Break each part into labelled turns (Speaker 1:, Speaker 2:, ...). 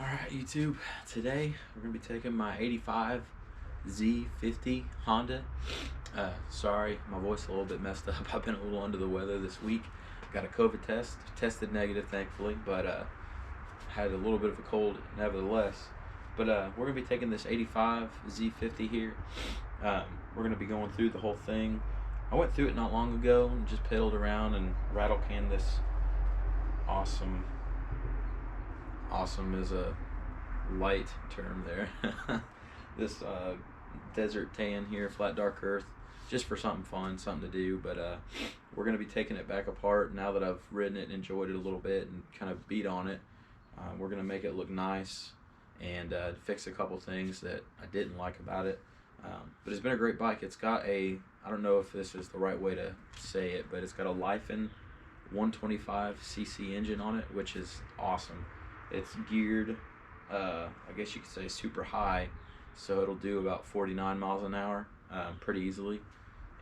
Speaker 1: Alright, YouTube, today we're going to be taking my 85 Z50 Honda. Sorry, my voice is a little bit messed up. I've been a little under the weather this week. Got a COVID test, tested negative thankfully, but had a little bit of a cold nevertheless. But we're going to be taking this 85 Z50 here. We're going to be going through the whole thing. I went through it not long ago and just pedaled around and rattle canned this awesome is a light term there. This desert tan here, flat dark earth, just for something fun, something to do. But we're going to be taking it back apart now that I've ridden it and enjoyed it a little bit and kind of beat on it. We're going to make it look nice and fix a couple things that I didn't like about it. But it's been a great bike. It's got a, I don't know if this is the right way to say it, but it's got a Lifan 125cc engine on it, which is awesome. It's geared, I guess you could say super high, so it'll do about 49 miles an hour pretty easily,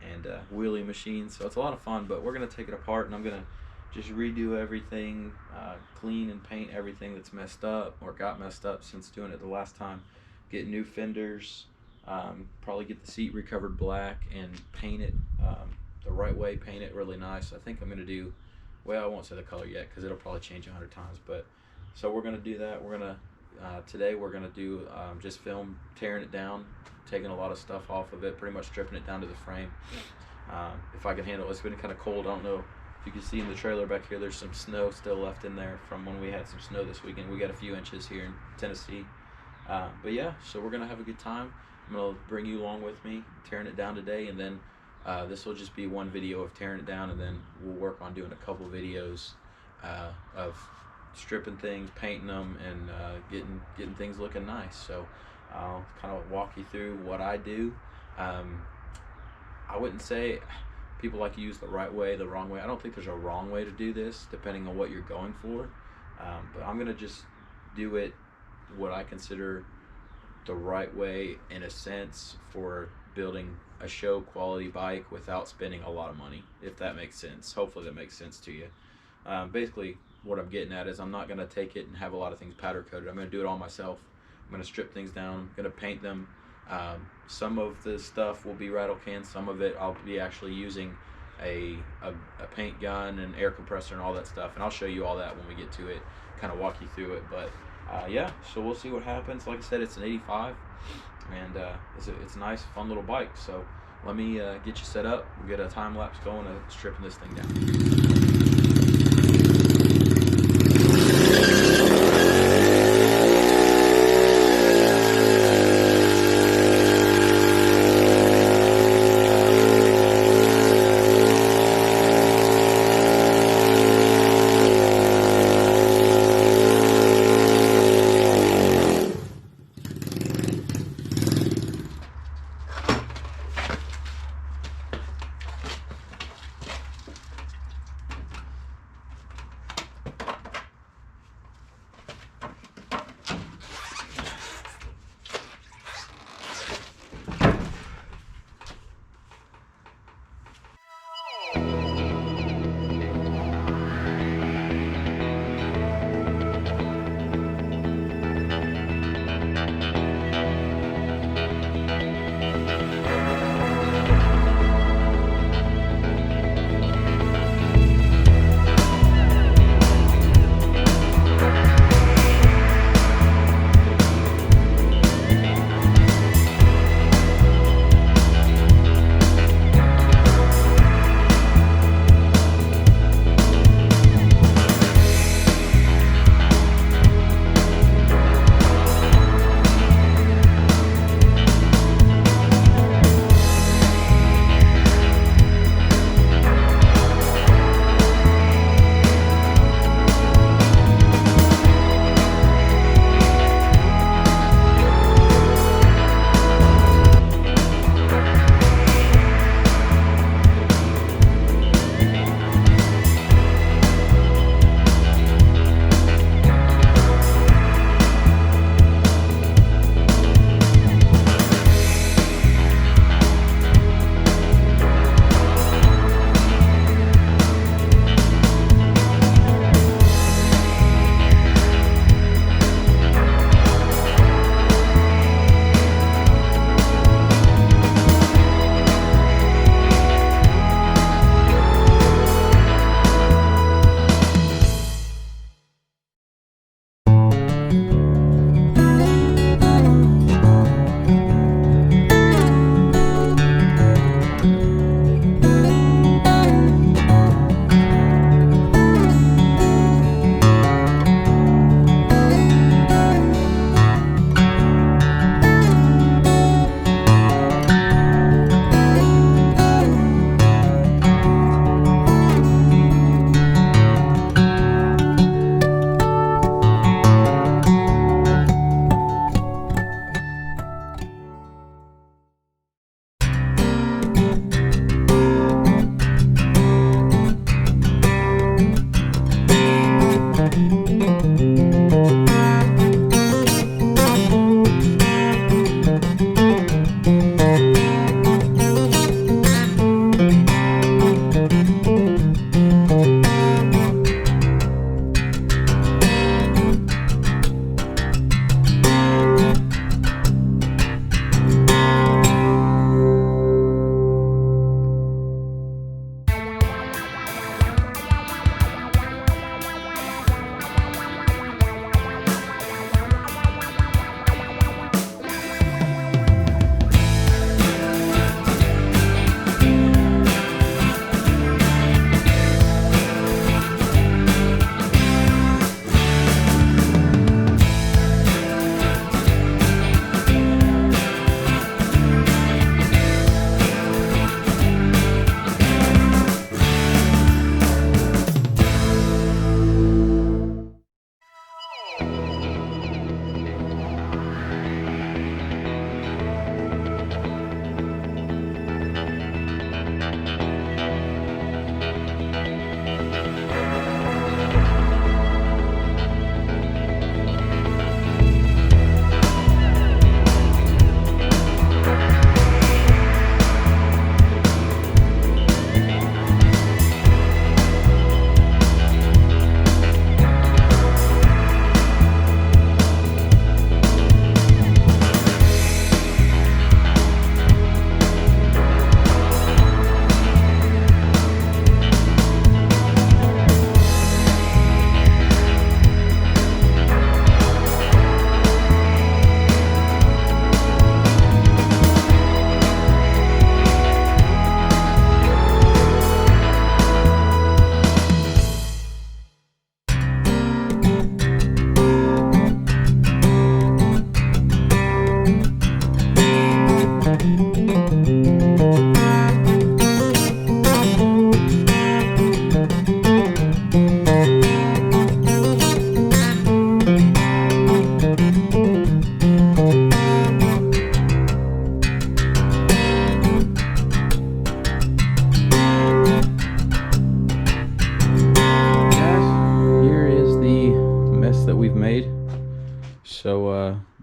Speaker 1: and wheelie machine, so it's a lot of fun. But we're going to take it apart and I'm going to just redo everything, clean and paint everything that's messed up or got messed up since doing it the last time. Get new fenders, probably get the seat recovered black and paint it the right way, paint it really nice. I think I'm going to do, well, I won't say the color yet because it'll probably change 100 times, but so we're going to do that. We're going to today we're going to do just film tearing it down, taking a lot of stuff off of it, pretty much stripping it down to the frame. If I can handle it. It's been kind of cold. I don't know if you can see in the trailer back here, there's some snow still left in there from when we had some snow this weekend. We got a few inches here in Tennessee. But yeah, so we're going to have a good time. I'm going to bring you along with me tearing it down today, and then this will just be one video of tearing it down, and then we'll work on doing a couple videos of stripping things, painting them, and getting things looking nice. So I'll kind of walk you through what I do. I wouldn't say people like to use the right way, the wrong way. I don't think there's a wrong way to do this depending on what you're going for, but I'm gonna just do it what I consider the right way in a sense for building a show quality bike without spending a lot of money, if that makes sense. Hopefully that makes sense to you. Basically what I'm getting at is I'm not going to take it and have a lot of things powder coated. I'm going to do it all myself. I'm going to strip things down. I'm going to paint them. Some of the stuff will be rattle cans. Some of it I'll be actually using a paint gun and air compressor and all that stuff. And I'll show you all that when we get to it, kind of walk you through it. But yeah, so we'll see what happens. Like I said, it's an 85, and it's a nice, fun little bike. So let me get you set up. We'll get a time lapse going and stripping this thing down.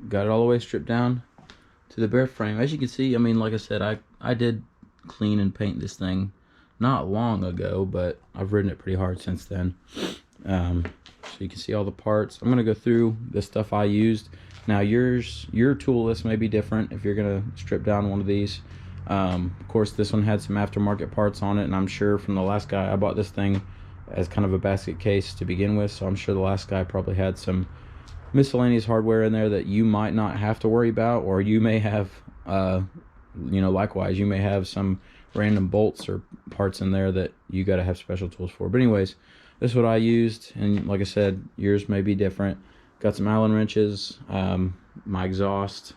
Speaker 1: got it all the way stripped down to the bare frame. As you can see, I mean, like I said, I did clean and paint this thing not long ago, but I've ridden it pretty hard since then. So you can see all the parts. I'm going to go through the stuff I used. Now your tool list may be different if you're going to strip down one of these. Of course, this one had some aftermarket parts on it, and I'm sure from the last guy, I bought this thing as kind of a basket case to begin with, so I'm sure the last guy probably had some miscellaneous hardware in there that you might not have to worry about, or you may have, you know, likewise, you may have some random bolts or parts in there that you got to have special tools for. But anyways, this is what I used, and like I said, yours may be different. Got some Allen wrenches. My exhaust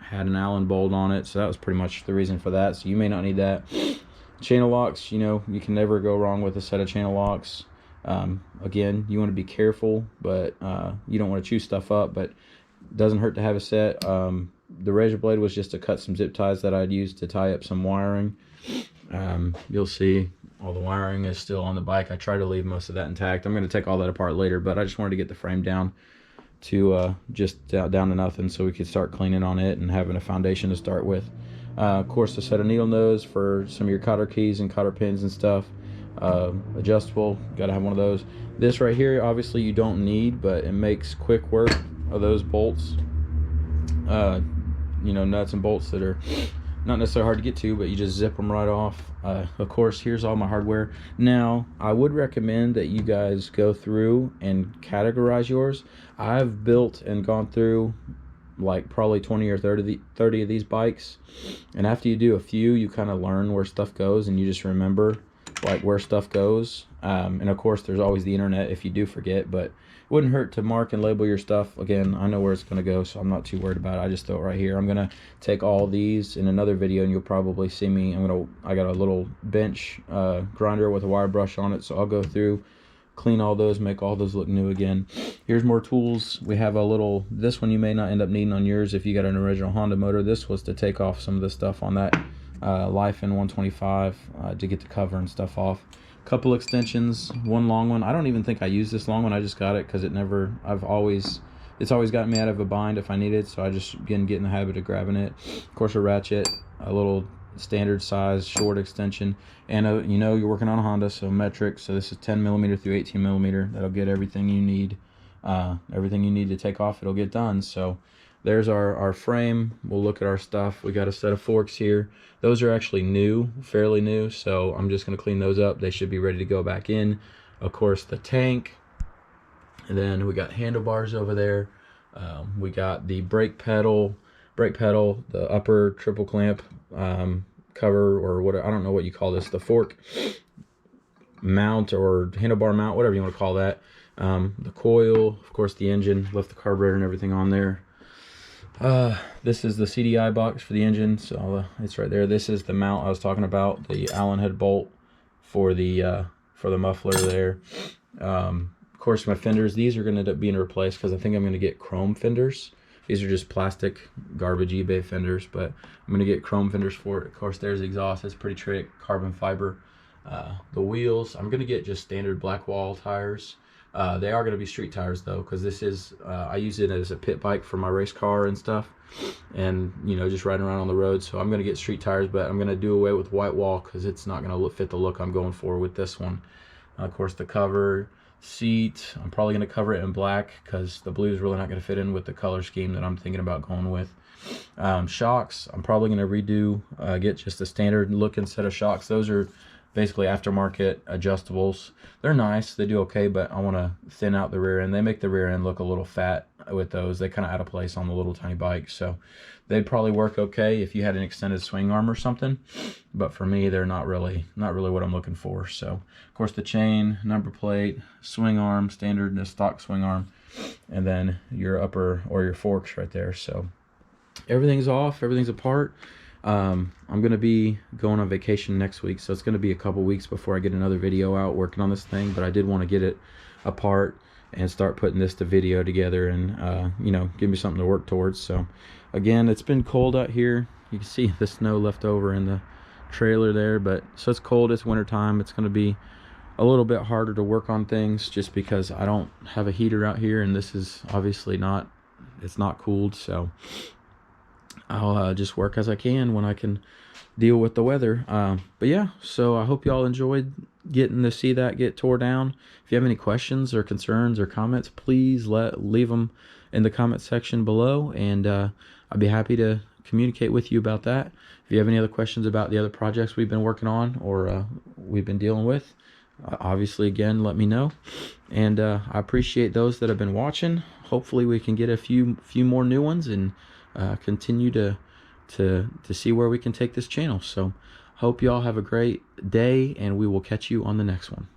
Speaker 1: had an Allen bolt on it, so that was pretty much the reason for that, so you may not need that. Channel locks, you know, you can never go wrong with a set of channel locks. Again, you want to be careful, but you don't want to chew stuff up, but it doesn't hurt to have a set. The razor blade was just to cut some zip ties that I'd used to tie up some wiring. You'll see all the wiring is still on the bike. I try to leave most of that intact. I'm going to take all that apart later, but I just wanted to get the frame down to just down to nothing so we could start cleaning on it and having a foundation to start with. Of course, a set of needle nose for some of your cotter keys and cotter pins and stuff. Adjustable, got to have one of those. This right here, obviously you don't need, but it makes quick work of those bolts. You know, nuts and bolts that are not necessarily hard to get to, but you just zip them right off. Of course, here's all my hardware. Now, I would recommend that you guys go through and categorize yours. I've built and gone through like probably 20 or 30 of these bikes, and after you do a few, you kind of learn where stuff goes, and you just remember like where stuff goes. And of course, there's always the internet if you do forget, but it wouldn't hurt to mark and label your stuff. Again, I know where it's going to go, so I'm not too worried about it. I just throw it right here. I'm going to take all these in another video, and you'll probably see me. I got a little bench grinder with a wire brush on it, so I'll go through, clean all those, make all those look new again. Here's more tools. We have a little, this one you may not end up needing on yours if you got an original Honda motor. This was to take off some of the stuff on that Lifan 125 to get the cover and stuff off. Couple extensions, one long one. I don't even think I used this long one. I just got it because it's always gotten me out of a bind if I need it, so I just get in the habit of grabbing it. Of course, a ratchet, a little standard size short extension, and you know, you're working on a Honda, so metric, so this is 10mm through 18mm. That'll get everything you need. Everything you need to take off, it'll get done. So there's our frame. We'll look at our stuff. We got a set of forks here. Those are actually new, fairly new, so I'm just going to clean those up. They should be ready to go back in. Of course, the tank, and then we got handlebars over there. We got the brake pedal, the upper triple clamp cover, or what, I don't know what you call this, the fork mount or handlebar mount, whatever you want to call that. The coil, of course, the engine, left the carburetor and everything on there. This is the CDI box for the engine, so it's right there. This is the mount I was talking about, the Allen head bolt for the muffler there. Of course, my fenders, these are going to end up being replaced because I think I'm going to get chrome fenders. These are just plastic garbage eBay fenders, but I'm going to get chrome fenders for it. Of course, there's the exhaust. It's pretty trick, carbon fiber. The wheels, I'm going to get just standard black wall tires. They are going to be street tires though, because this is I use it as a pit bike for my race car and stuff, and you know, just riding around on the road. So I'm going to get street tires, but I'm going to do away with white wall because it's not going to fit the look I'm going for with this one. Of course, the cover, seat, I'm probably going to cover it in black because the blue is really not going to fit in with the color scheme that I'm thinking about going with. Shocks, I'm probably going to redo, get just a standard looking set of shocks. Those are basically aftermarket adjustables. They're nice, they do okay, but I want to thin out the rear end. They make the rear end look a little fat with those. They kind of out of place on the little tiny bike, so they'd probably work okay if you had an extended swing arm or something, but for me, they're not really what I'm looking for. So of course, the chain, number plate, swing arm, standard the stock swing arm, and then your upper or your forks right there. So everything's off, everything's apart. I'm going to be going on vacation next week, so it's going to be a couple weeks before I get another video out working on this thing, but I did want to get it apart and start putting this to video together and, you know, give me something to work towards. So again, it's been cold out here. You can see the snow left over in the trailer there, but so it's cold, it's winter time. It's going to be a little bit harder to work on things just because I don't have a heater out here, and this is obviously not it's not cooled, so I'll just work as I can when I can deal with the weather. But yeah, so I hope y'all enjoyed getting to see that get tore down. If you have any questions or concerns or comments, please leave them in the comment section below, and I'd be happy to communicate with you about that. If you have any other questions about the other projects we've been working on or we've been dealing with, obviously, again, let me know. And I appreciate those that have been watching. Hopefully we can get a few more new ones and continue to see where we can take this channel. So hope y'all have a great day, and we will catch you on the next one.